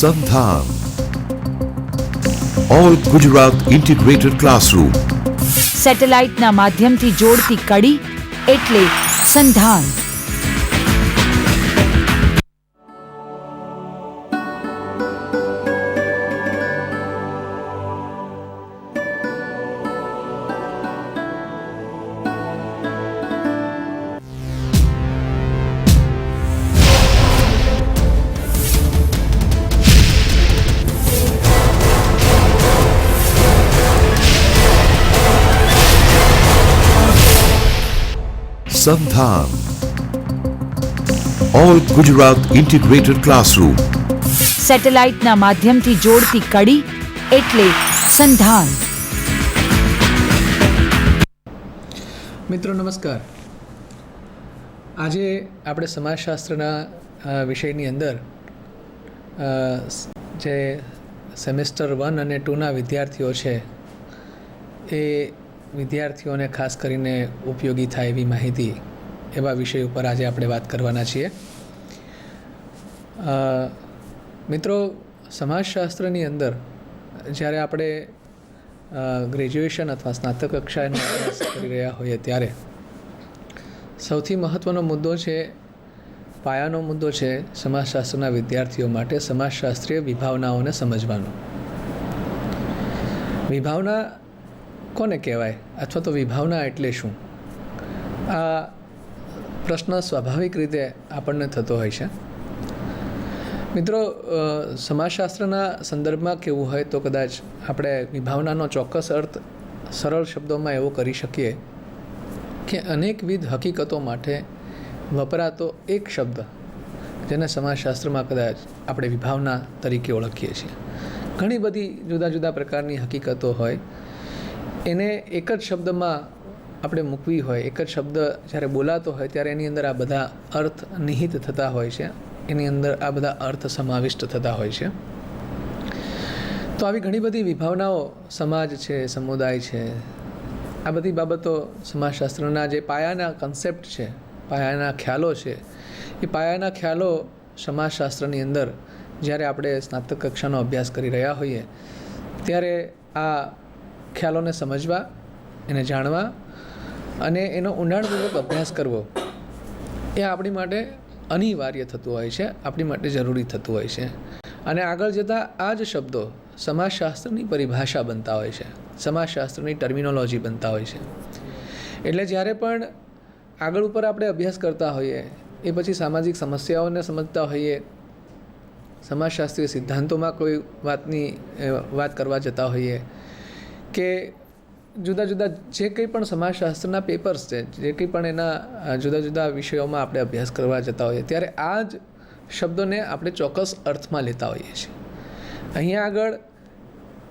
સંધાન all Gujarat integrated classroom. સેટેલાઇટના માધ્યમથી જોડતી કડી એટલે સંધાન. સંધાન ઓલ ગુજરાત ઇન્ટિગ્રેટેડ ક્લાસરૂમ. સેટેલાઇટના માધ્યમથી જોડતી કડી એટલે સંધાન. મિત્રો નમસ્કાર. આજે આપણે સમાજશાસ્ત્રના વિષયની અંદર જે સેમેસ્ટર 1 અને 2ના વિદ્યાર્થીઓ છે એ વિદ્યાર્થીઓને ખાસ કરીને ઉપયોગી થાય એવી માહિતી એવા વિષય ઉપર આજે આપણે વાત કરવાના છીએ. મિત્રો, સમાજશાસ્ત્રની અંદર જ્યારે આપણે ગ્રેજ્યુએશન અથવા સ્નાતક કક્ષાનો અભ્યાસ કરી રહ્યા હોઈએ ત્યારે સૌથી મહત્ત્વનો મુદ્દો છે, પાયાનો મુદ્દો છે સમાજશાસ્ત્રના વિદ્યાર્થીઓ માટે સમાજશાસ્ત્રીય વિભાવનાઓને સમજવાનો. વિભાવના કોને કહેવાય અથવા તો વિભાવના એટલે શું? આ પ્રશ્ન સ્વાભાવિક રીતે આપણને થતો હોય છે. મિત્રો, સમાજશાસ્ત્રના સંદર્ભમાં કહેવું હોય તો કદાચ આપણે વિભાવનાનો ચોક્કસ અર્થ સરળ શબ્દોમાં એવો કરી શકીએ કે અનેકવિધ હકીકતો માટે વપરાતો એક શબ્દ જેને સમાજશાસ્ત્રમાં કદાચ આપણે વિભાવના તરીકે ઓળખીએ છીએ. ઘણી બધી જુદા જુદા પ્રકારની હકીકતો હોય, એને એક જ શબ્દમાં આપણે મૂકવી હોય, એક જ શબ્દ જ્યારે બોલાતો હોય ત્યારે એની અંદર આ બધા અર્થ નિહિત થતા હોય છે, એની અંદર આ બધા અર્થ સમાવિષ્ટ થતા હોય છે. તો આવી ઘણી બધી વિભાવનાઓ, સમાજ છે, સમુદાય છે, આ બધી બાબતો સમાજશાસ્ત્રના જે પાયાના કન્સેપ્ટ છે, પાયાના ખ્યાલો છે, એ પાયાના ખ્યાલો સમાજશાસ્ત્રની અંદર જ્યારે આપણે સ્નાતક કક્ષાનો અભ્યાસ કરી રહ્યા હોઈએ ત્યારે આ ખ્યાલોને સમજવા, એને જાણવા અને એનો ઊંડાણપૂર્વક અભ્યાસ કરવો એ આપણી માટે અનિવાર્ય થતું હોય છે, આપણી માટે જરૂરી થતું હોય છે. અને આગળ જતાં આ જ શબ્દો સમાજશાસ્ત્રની પરિભાષા બનતા હોય છે, સમાજશાસ્ત્રની ટર્મિનોલોજી બનતા હોય છે. એટલે જ્યારે પણ આગળ ઉપર આપણે અભ્યાસ કરતા હોઈએ, એ પછી સામાજિક સમસ્યાઓને સમજતા હોઈએ, સમાજશાસ્ત્રીય સિદ્ધાંતોમાં કોઈ વાત કરવા જતા હોઈએ કે જુદા જુદા જે કંઈ પણ સમાજશાસ્ત્રના પેપર્સ છે, જે કંઈ પણ એના જુદા જુદા વિષયોમાં આપણે અભ્યાસ કરવા જતા હોઈએ ત્યારે આ જ શબ્દોને આપણે ચોક્કસ અર્થમાં લેતા હોઈએ છીએ. અહીંયા આગળ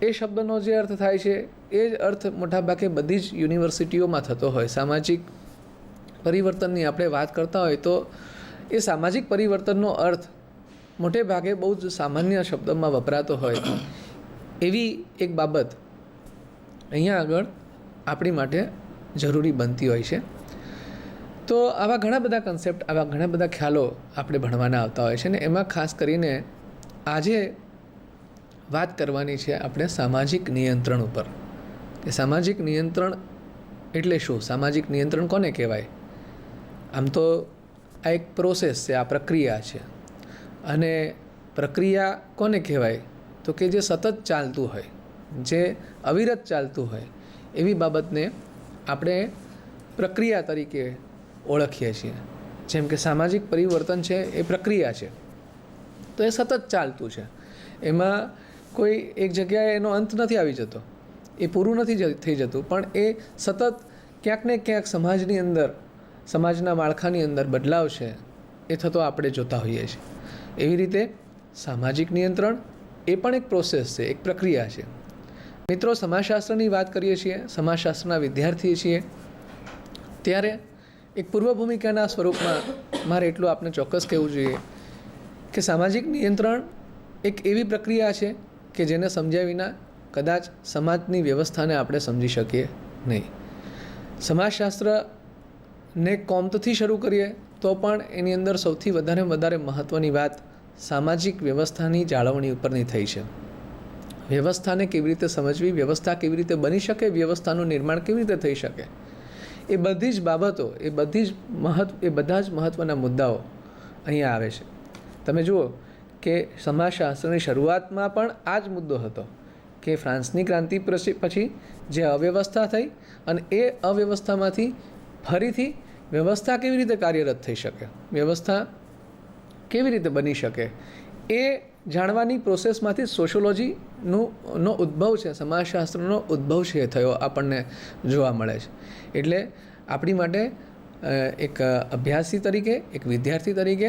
એ શબ્દનો જે અર્થ થાય છે એ જ અર્થ મોટાભાગે બધી જ યુનિવર્સિટીઓમાં થતો હોય. સામાજિક પરિવર્તનની આપણે વાત કરતા હોય તો એ સામાજિક પરિવર્તનનો અર્થ મોટે ભાગે બહુ જ સામાન્ય શબ્દોમાં વપરાતો હોય એવી એક બાબત અહીંયા આગળ આપણી માટે જરૂરી બનતી હોય છે. તો આવા ઘણા બધા કન્સેપ્ટ, આવા ઘણા બધા ખ્યાલો આપણે ભણવાના આવતા હોય છે ને એમાં ખાસ કરીને આજે વાત કરવાની છે આપણે સામાજિક નિયંત્રણ ઉપર. કે સામાજિક નિયંત્રણ એટલે શું? સામાજિક નિયંત્રણ કોને કહેવાય? આમ તો આ એક પ્રોસેસ છે, આ પ્રક્રિયા છે. અને પ્રક્રિયા કોને કહેવાય? તો કે જે સતત ચાલતું હોય, જે અવિરત ચાલતું હોય એવી બાબતને આપણે પ્રક્રિયા તરીકે ઓળખીએ છીએ. જેમ કે સામાજિક પરિવર્તન છે એ પ્રક્રિયા છે, તો એ સતત ચાલતું છે. એમાં કોઈ એક જગ્યાએ એનો અંત નથી આવી જતો, એ પૂરું નથી થઈ જતું, પણ એ સતત ક્યાંક ને ક્યાંક સમાજની અંદર, સમાજના માળખાની અંદર બદલાવ છે એ થતો આપણે જોતા હોઈએ છીએ. એવી રીતે સામાજિક નિયંત્રણ એ પણ એક પ્રોસેસ છે, એક પ્રક્રિયા છે. મિત્રો, સમાજશાસ્ત્રની વાત કરીએ છીએ, સમાજશાસ્ત્રના વિદ્યાર્થી છીએ ત્યારે એક પૂર્વ ભૂમિકાના સ્વરૂપમાં મારે એટલું આપને ચોક્કસ કહેવું જોઈએ કે સામાજિક નિયંત્રણ એક એવી પ્રક્રિયા છે કે જેને સમજ્યા વિના કદાચ સમાજની વ્યવસ્થાને આપણે સમજી શકીએ નહીં. સમાજશાસ્ત્રને કોમતથી શરૂ કરીએ તો પણ એની અંદર સૌથી વધારે મહત્ત્વની વાત સામાજિક વ્યવસ્થાની જાળવણી ઉપરની થઈ છે. વ્યવસ્થાને કેવી રીતે સમજવી, વ્યવસ્થા કેવી રીતે બની શકે, વ્યવસ્થાનું નિર્માણ કેવી રીતે થઈ શકે, એ બધી જ બાબતો, એ બધા જ મહત્ત્વના મુદ્દાઓ અહીંયા આવે છે. તમે જુઓ કે સમાજશાસ્ત્રની શરૂઆતમાં પણ આ જ મુદ્દો હતો કે ફ્રાન્સની ક્રાંતિ પછી જે અવ્યવસ્થા થઈ અને એ અવ્યવસ્થામાંથી ફરીથી વ્યવસ્થા કેવી રીતે કાર્યરત થઈ શકે, વ્યવસ્થા કેવી રીતે બની શકે, એ જાણવાની પ્રોસેસમાંથી સોશિયોલોજીનો ઉદ્ભવ છે, સમાજશાસ્ત્રનો ઉદ્ભવ છે થયો આપણને જોવા મળે છે. એટલે આપણી માટે એક અભ્યાસી તરીકે, એક વિદ્યાર્થી તરીકે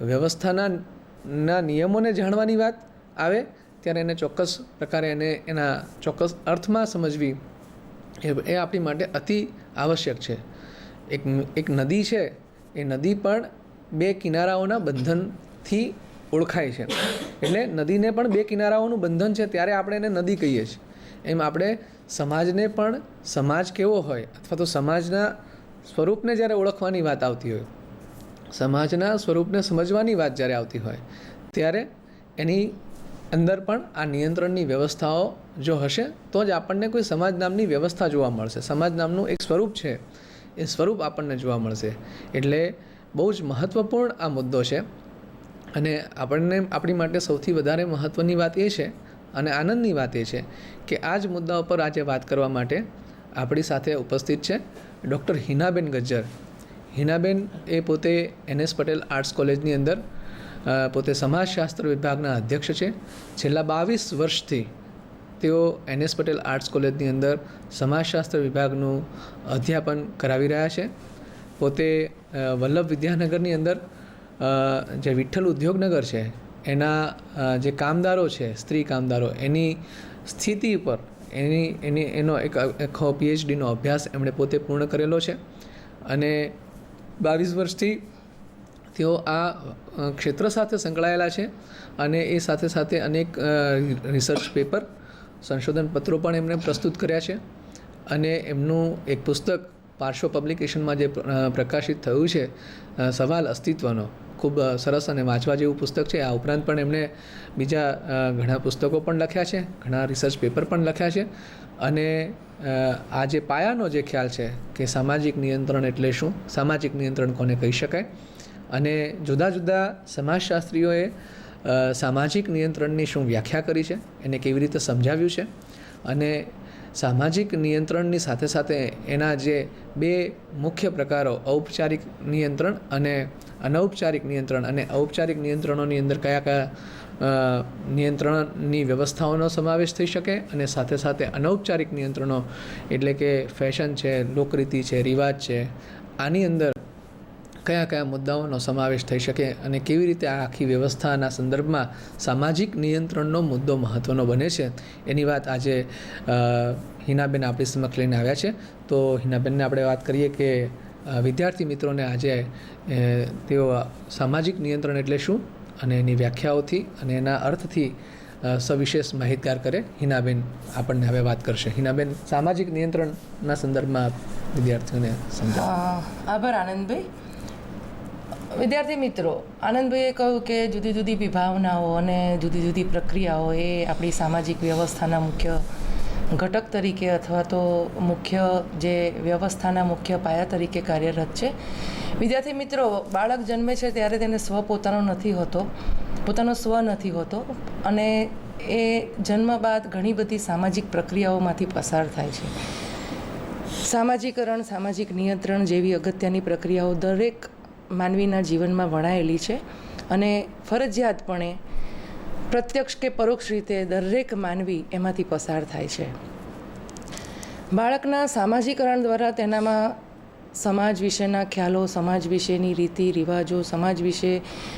વ્યવસ્થાના નિયમોને જાણવાની વાત આવે ત્યારે એને ચોક્કસ પ્રકારે એના ચોક્કસ અર્થમાં સમજવી એ આપણી માટે અતિ આવશ્યક છે. એક નદી છે, એ નદી પણ બે કિનારાઓના બંધનથી ઓળખાય છે. એટલે નદીને પણ બે કિનારાઓનું બંધન છે ત્યારે આપણે એને નદી કહીએ છીએ. એમ આપણે સમાજને પણ સમાજ કેવો હોય અથવા તો સમાજના સ્વરૂપને જ્યારે ઓળખવાની વાત આવતી હોય, સમાજના સ્વરૂપને સમજવાની વાત જ્યારે આવતી હોય ત્યારે એની અંદર પણ આ નિયંત્રણની વ્યવસ્થાઓ જો હશે તો જ આપણને કોઈ સમાજ નામની વ્યવસ્થા જોવા મળશે. સમાજ નામનું એક સ્વરૂપ છે, એ સ્વરૂપ આપણને જોવા મળશે. એટલે બહુ જ મહત્ત્વપૂર્ણ આ મુદ્દો છે અને આપણી માટે સૌથી વધારે મહત્ત્વની વાત એ છે અને આનંદની વાત એ છે કે આ જ મુદ્દા ઉપર આજે વાત કરવા માટે આપણી સાથે ઉપસ્થિત છે ડૉક્ટર હિનાબેન ગજ્જર. હિનાબેન એ પોતે NS પટેલ આર્ટ્સ કોલેજની અંદર પોતે સમાજશાસ્ત્ર વિભાગના અધ્યક્ષ છે. છેલ્લા 22 વર્ષથી તેઓ NS પટેલ આર્ટ્સ કોલેજની અંદર સમાજશાસ્ત્ર વિભાગનું અધ્યાપન કરાવી રહ્યા છે. પોતે વલ્લભ વિદ્યાનગરની અંદર જે વિઠ્ઠલ ઉદ્યોગનગર છે એના જે કામદારો છે, સ્ત્રી કામદારો, એની સ્થિતિ ઉપર એનો એક આખો PhDનો અભ્યાસ એમણે પોતે પૂર્ણ કરેલો છે અને 22 વર્ષથી તેઓ આ ક્ષેત્ર સાથે સંકળાયેલા છે અને એ સાથે સાથે અનેક રિસર્ચ પેપર, સંશોધન પત્રો પણ એમણે પ્રસ્તુત કર્યા છે અને એમનું એક પુસ્તક પાર્શ્વ પબ્લિકેશનમાં જે પ્રકાશિત થયું છે, સવાલ અસ્તિત્વનો, ખૂબ સરસ અને વાંચવા જેવું પુસ્તક છે. આ ઉપરાંત પણ એમણે બીજા ઘણા પુસ્તકો પણ લખ્યા છે, ઘણા રિસર્ચ પેપર પણ લખ્યા છે અને આ જે પાયાનો જે ખ્યાલ છે કે સામાજિક નિયંત્રણ એટલે શું, સામાજિક નિયંત્રણ કોને કહી શકાય અને જુદા જુદા સમાજશાસ્ત્રીઓએ સામાજિક નિયંત્રણની શું વ્યાખ્યા કરી છે, એને કેવી રીતે સમજાવ્યું છે અને સામાજિક નિયંત્રણની સાથે સાથે એના જે બે મુખ્ય પ્રકારો, ઔપચારિક નિયંત્રણ અને અનૌપચારિક નિયંત્રણ, અને ઔપચારિક નિયંત્રણોની અંદર કયા કયા નિયંત્રણની વ્યવસ્થાઓનો સમાવેશ થઈ શકે અને સાથે સાથે અનૌપચારિક નિયંત્રણો એટલે કે ફેશન છે, લોકરીતિ છે, રિવાજ છે, આની અંદર કયા કયા મુદ્દાઓનો સમાવેશ થઈ શકે અને કેવી રીતે આ આખી વ્યવસ્થાના સંદર્ભમાં સામાજિક નિયંત્રણનો મુદ્દો મહત્ત્વનો બને છે, એની વાત આજે હિનાબેન આપણી સમક્ષ લઈને આવ્યા છે. તો હિનાબેનને આપણે વાત કરીએ કે વિદ્યાર્થી મિત્રોને આજે તેઓ સામાજિક નિયંત્રણ એટલે શું અને એની વ્યાખ્યાઓથી અને એના અર્થથી સવિશેષ માહિતગાર કરે. હિનાબેન આપણને હવે વાત કરશે. હિનાબેન, સામાજિક નિયંત્રણના સંદર્ભમાં વિદ્યાર્થીઓને સમજાવો. આભાર આનંદભાઈ. વિદ્યાર્થી મિત્રો, આનંદભાઈએ કહ્યું કે જુદી જુદી વિભાવનાઓ અને જુદી જુદી પ્રક્રિયાઓ એ આપણી સામાજિક વ્યવસ્થાના મુખ્ય ઘટક તરીકે અથવા તો મુખ્ય જે વ્યવસ્થાના મુખ્ય પાયા તરીકે કાર્યરત છે. વિદ્યાર્થી મિત્રો, બાળક જન્મે છે ત્યારે તેને સ્વ પોતાનો નથી હોતો, પોતાનો સ્વ નથી હોતો અને એ જન્મ બાદ ઘણી બધી સામાજિક પ્રક્રિયાઓમાંથી પસાર થાય છે. સામાજિકરણ, સામાજિક નિયંત્રણ જેવી અગત્યની પ્રક્રિયાઓ દરેક માનવીના જીવનમાં વણાયેલી છે અને ફરજિયાતપણે પ્રત્યક્ષ કે પરોક્ષ રીતે દરેક માનવી એમાંથી પસાર થાય છે. બાળકના સામાજિકરણ દ્વારા તેનામાં સમાજ વિશેના ખ્યાલો, સમાજ વિશેની રીતિ રિવાજો, સમાજ વિશે,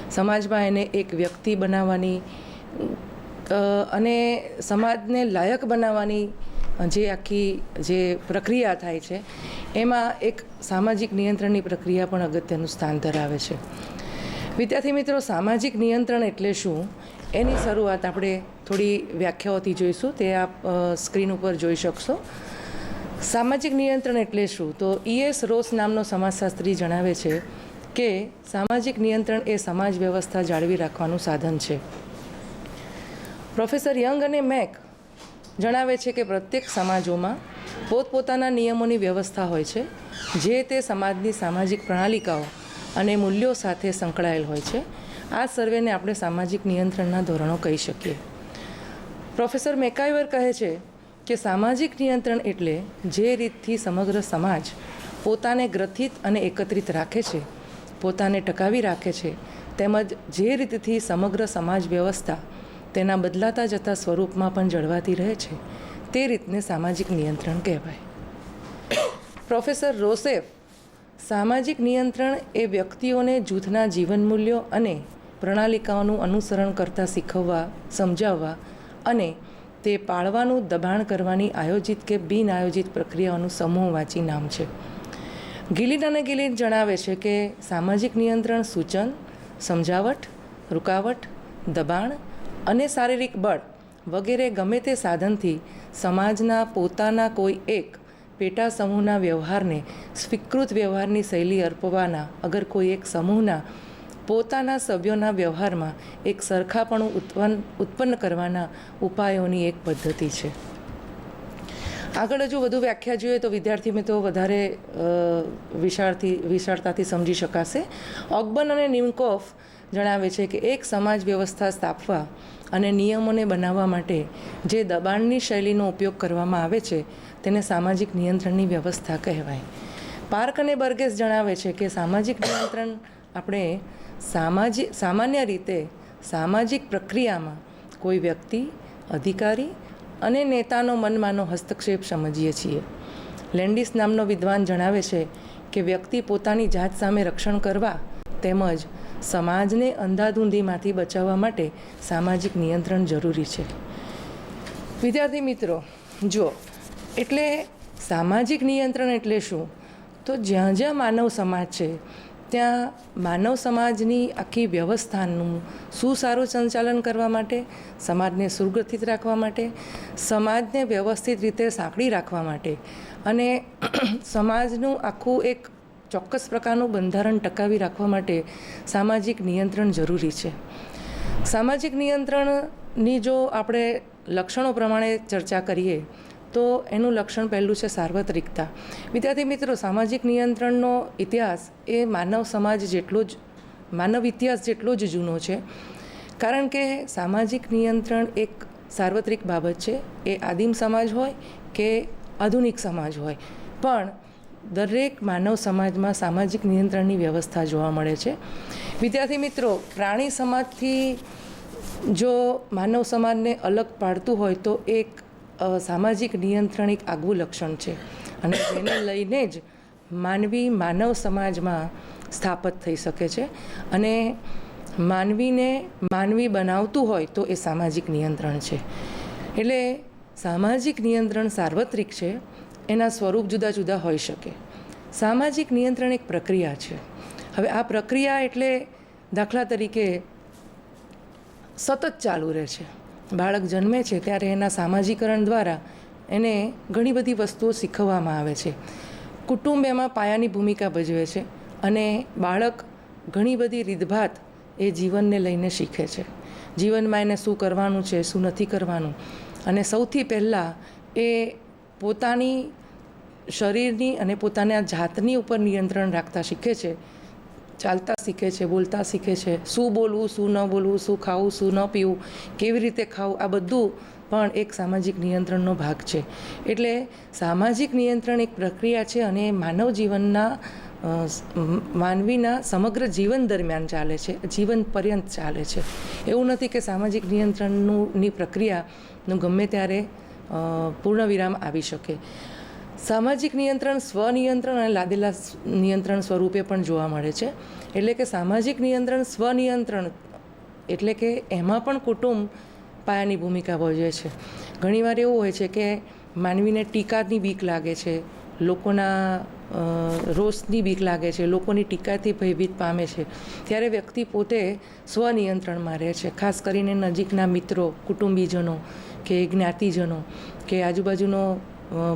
સમાજમાં એને એક વ્યક્તિ બનાવવાની અને સમાજને લાયક બનાવવાની જે આખી જે પ્રક્રિયા થાય છે એમાં એક સામાજિક નિયંત્રણની પ્રક્રિયા પણ અગત્યનું સ્થાન ધરાવે છે. વિદ્યાર્થી મિત્રો, સામાજિક નિયંત્રણ એટલે શું એની શરૂઆત આપણે થોડી વ્યાખ્યાઓથી જોઈશું. તે આપ સ્ક્રીન ઉપર જોઈ શકશો. સામાજિક નિયંત્રણ એટલે શું? તો E.S. રોસ નામનો સમાજશાસ્ત્રી જણાવે છે કે સામાજિક નિયંત્રણ એ સમાજ વ્યવસ્થા જાળવી રાખવાનું સાધન છે. પ્રોફેસર યંગ અને મેક જણાવે છે કે પ્રત્યેક સમાજોમાં પોતપોતાના નિયમોની વ્યવસ્થા હોય છે જે તે સમાજની સામાજિક પ્રણાલિકાઓ અને મૂલ્યો સાથે સંકળાયેલ હોય છે. આ સર્વેને આપણે સામાજિક નિયંત્રણના ધોરણો કહી શકીએ. પ્રોફેસર મેકાઈવર કહે છે કે સામાજિક નિયંત્રણ એટલે જે રીતથી સમગ્ર સમાજ પોતાને ગ્રથિત અને એકત્રિત રાખે છે, પોતાને ટકાવી રાખે છે, તેમજ જે રીતથી સમગ્ર સમાજ વ્યવસ્થા તેના બદલાતા જતા સ્વરૂપમાં પણ જળવાતી રહે છે, તે રીતને સામાજિક નિયંત્રણ કહેવાય. પ્રોફેસર રોસેફ સામાજિક નિયંત્રણ એ વ્યક્તિઓને જૂથના જીવન મૂલ્યો અને પ્રણાલિકાઓનું અનુસરણ કરતાં શીખવવા, સમજાવવા અને તે પાળવાનું દબાણ કરવાની આયોજિત કે બિન આયોજિત પ્રક્રિયાઓનું સમૂહવાચી નામ છે. ગિલિન અને ગિલિન જણાવે છે કે સામાજિક નિયંત્રણ સૂચન, સમજાવટ, રૂકાવટ, દબાણ અને શારીરિક બળ વગેરે ગમે તે સાધનથી સમાજના પોતાના કોઈ એક પેટા સમૂહના વ્યવહારને સ્વીકૃત વ્યવહારની શૈલી અર્પવાના અગર કોઈ એક સમૂહના પોતાના સભ્યોના વ્યવહારમાં એક સરખાપણું ઉત્પન્ન કરવાના ઉપાયોની એક પદ્ધતિ છે. આગળ હજુ વધુ વ્યાખ્યા જોઈએ તો વિદ્યાર્થી મિત્રો વધારે વિશાળતાથી સમજી શકાશે. ઓકબર્ન અને નિમકોફ જણાવે છે કે એક સમાજ વ્યવસ્થા સ્થાપવા અને નિયમોને બનાવવા માટે જે દબાણની શૈલીનો ઉપયોગ કરવામાં આવે છે તેને સામાજિક નિયંત્રણની વ્યવસ્થા કહેવાય. પાર્ક અને બર્ગેસ જણાવે છે કે સામાજિક નિયંત્રણ આપણે સામાન્ય રીતે સામાજિક પ્રક્રિયામાં કોઈ વ્યક્તિ, અધિકારી અને નેતાનો મનમાનો હસ્તક્ષેપ સમજીએ છીએ. લેન્ડિસ નામનો વિદ્વાન જણાવે છે કે વ્યક્તિ પોતાની જાત સામે રક્ષણ કરવા તેમજ સમાજને અંધાધૂંધીમાંથી બચાવવા માટે સામાજિક નિયંત્રણ જરૂરી છે. વિદ્યાર્થી મિત્રો, જો એટલે સામાજિક નિયંત્રણ એટલે શું? તો જ્યાં જ્યાં માનવ સમાજ છે ત્યાં માનવ સમાજની આખી વ્યવસ્થાનું સુસારું સંચાલન કરવા માટે, સમાજને સુગ્રથિત રાખવા માટે, સમાજને વ્યવસ્થિત રીતે સાંકળી રાખવા માટે અને સમાજનું આખું એક ચોક્કસ પ્રકારનું બંધારણ ટકાવી રાખવા માટે સામાજિક નિયંત્રણ જરૂરી છે. સામાજિક નિયંત્રણની જો આપણે લક્ષણો પ્રમાણે ચર્ચા કરીએ તો એનું લક્ષણ પહેલું છે સાર્વત્રિકતા. વિદ્યાર્થી મિત્રો, સામાજિક નિયંત્રણનો ઇતિહાસ એ માનવ ઇતિહાસ જેટલો જ જૂનો છે. કારણ કે સામાજિક નિયંત્રણ એક સાર્વત્રિક બાબત છે. એ આદિમ સમાજ હોય કે આધુનિક સમાજ હોય, પણ દરેક માનવ સમાજમાં સામાજિક નિયંત્રણની વ્યવસ્થા જોવા મળે છે. વિદ્યાર્થી મિત્રો, પ્રાણી સમાજથી જો માનવ સમાજને અલગ પાડતું હોય તો એક સામાજિક નિયંત્રણ એક આગવું લક્ષણ છે અને જેને લઈને જ માનવ સમાજમાં સ્થાપિત થઈ શકે છે અને માનવીને માનવી બનાવતું હોય તો એ સામાજિક નિયંત્રણ છે. એટલે સામાજિક નિયંત્રણ સાર્વત્રિક છે, એના સ્વરૂપ જુદા જુદા હોઈ શકે. સામાજિક નિયંત્રણ એક પ્રક્રિયા છે. હવે આ પ્રક્રિયા એટલે દાખલા તરીકે સતત ચાલુ રહે છે. બાળક જન્મે છે ત્યારે એના સામાજિકરણ દ્વારા એને ઘણી બધી વસ્તુઓ શીખવવામાં આવે છે. કુટુંબ એમાં પાયાની ભૂમિકા ભજવે છે અને બાળક ઘણી બધી રીતભાત એ જીવનને લઈને શીખે છે. જીવનમાં એને શું કરવાનું છે, શું નથી કરવાનું, અને સૌથી પહેલાં એ પોતાની શરીરની અને પોતાના જાતની ઉપર નિયંત્રણ રાખતા શીખે છે. ચાલતા શીખે છે, બોલતા શીખે છે, શું બોલવું, શું ન બોલવું, શું ખાવું, શું ન પીવું, કેવી રીતે ખાવું, આ બધું પણ એક સામાજિક નિયંત્રણનો ભાગ છે. એટલે સામાજિક નિયંત્રણ એક પ્રક્રિયા છે અને માનવ જીવનના માનવીના સમગ્ર જીવન દરમિયાન ચાલે છે, જીવન પર્યંત ચાલે છે. એવું નથી કે સામાજિક નિયંત્રણની પ્રક્રિયાનું ગમે ત્યારે પૂર્ણ વિરામ આવી શકે. સામાજિક નિયંત્રણ સ્વનિયંત્રણ અને લાદેલા નિયંત્રણ સ્વરૂપે પણ જોવા મળે છે. એટલે કે સામાજિક નિયંત્રણ સ્વનિયંત્રણ એટલે કે એમાં પણ કુટુંબ પાયાની ભૂમિકા ભજવે છે. ઘણીવાર એવું હોય છે કે માનવીને ટીકાની બીક લાગે છે, લોકોના રોષની બીક લાગે છે, લોકોની ટીકાથી ભયભીત પામે છે, ત્યારે વ્યક્તિ પોતે સ્વનિયંત્રણમાં રહે છે. ખાસ કરીને નજીકના મિત્રો, કુટુંબીજનો કે જ્ઞાતિજનો કે આજુબાજુનો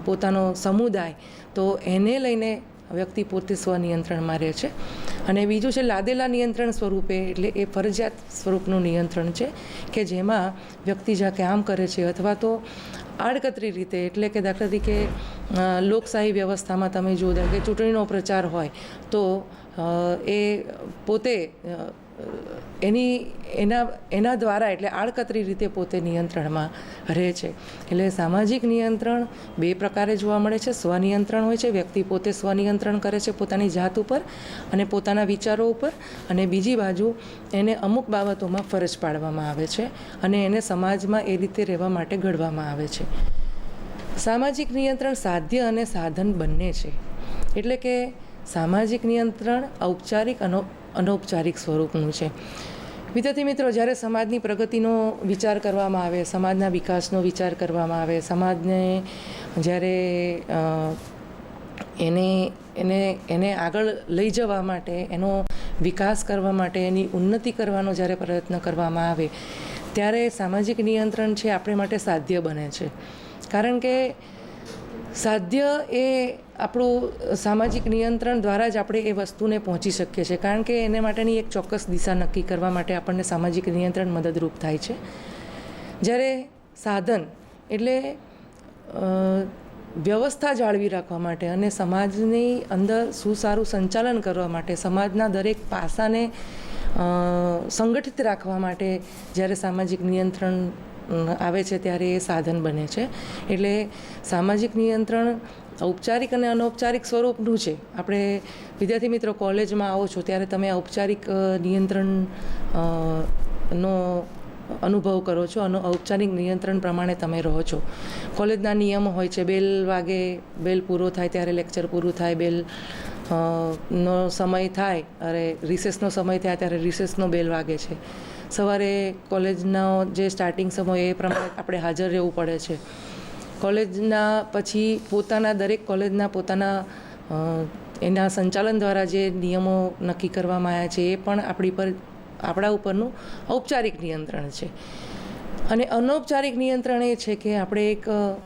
પોતાનો સમુદાય, તો એને લઈને વ્યક્તિ પોતે સ્વનિયંત્રણમાં રહે છે. અને બીજું છે લાદેલા નિયંત્રણ સ્વરૂપે, એટલે એ ફરજિયાત સ્વરૂપનું નિયંત્રણ છે કે જેમાં વ્યક્તિ જ્યાં કામ કરે છે અથવા તો આડકતરી રીતે, એટલે કે દાખલા તરીકે લોકશાહી વ્યવસ્થામાં તમે જુઓ કે ચૂંટણીનો પ્રચાર હોય તો એ પોતે એના દ્વારા, એટલે આડકતરી રીતે પોતે નિયંત્રણમાં રહે છે. એટલે સામાજિક નિયંત્રણ બે પ્રકારે જોવા મળે છે. સ્વનિયંત્રણ હોય છે, વ્યક્તિ પોતે સ્વનિયંત્રણ કરે છે પોતાની જાત ઉપર અને પોતાના વિચારો ઉપર, અને બીજી બાજુ એને અમુક બાબતોમાં ફરજ પાડવામાં આવે છે અને એને સમાજમાં એ રીતે રહેવા માટે ઘડવામાં આવે છે. સામાજિક નિયંત્રણ સાધ્ય અને સાધન બંને છે. એટલે કે સામાજિક નિયંત્રણ ઔપચારિક અને અનૌપચારિક સ્વરૂપનું છે. વિદ્યાર્થી મિત્રો, જ્યારે સમાજની પ્રગતિનો વિચાર કરવામાં આવે, સમાજના વિકાસનો વિચાર કરવામાં આવે, સમાજને જ્યારે એને આગળ લઈ જવા માટે, એનો વિકાસ કરવા માટે, એની ઉન્નતિ કરવાનો જ્યારે પ્રયત્ન કરવામાં આવે ત્યારે સામાજિક નિયંત્રણ છે આપણે માટે સાધ્ય બને છે. કારણ કે સાધ્ય એ આપણું સામાજિક નિયંત્રણ દ્વારા જ આપણે એ વસ્તુને પહોંચી શકીએ છીએ. કારણ કે એને માટેની એક ચોક્કસ દિશા નક્કી કરવા માટે આપણને સામાજિક નિયંત્રણ મદદરૂપ થાય છે. જ્યારે સાધન એટલે વ્યવસ્થા જાળવી રાખવા માટે અને સમાજની અંદર સુસારું સંચાલન કરવા માટે, સમાજના દરેક પાસાને સંગઠિત રાખવા માટે જ્યારે સામાજિક નિયંત્રણ આવે છે ત્યારે એ સાધન બને છે. એટલે સામાજિક નિયંત્રણ ઔપચારિક અને અનૌપચારિક સ્વરૂપનું છે. આપણે વિદ્યાર્થી મિત્રો કોલેજમાં આવો છો ત્યારે તમે ઔપચારિક નિયંત્રણ નો અનુભવ કરો છો, ઔપચારિક નિયંત્રણ પ્રમાણે તમે રહો છો. કોલેજના નિયમો હોય છે, બેલ વાગે, બેલ પૂરો થાય ત્યારે લેક્ચર પૂરું થાય, બેલ નો સમય થાય, અરે રિસેસનો સમય થાય ત્યારે રિસેસનો બેલ વાગે છે. સવારે કોલેજનો જે સ્ટાર્ટિંગ સમય એ પ્રમાણે આપણે હાજર રહેવું પડે છે. કોલેજના પછી દરેક કોલેજના પોતાના એના સંચાલન દ્વારા જે નિયમો નક્કી કરવામાં આવ્યા છે એ પણ આપણા ઉપરનું ઔપચારિક નિયંત્રણ છે. અને અનૌપચારિક નિયંત્રણ એ છે કે આપણે એક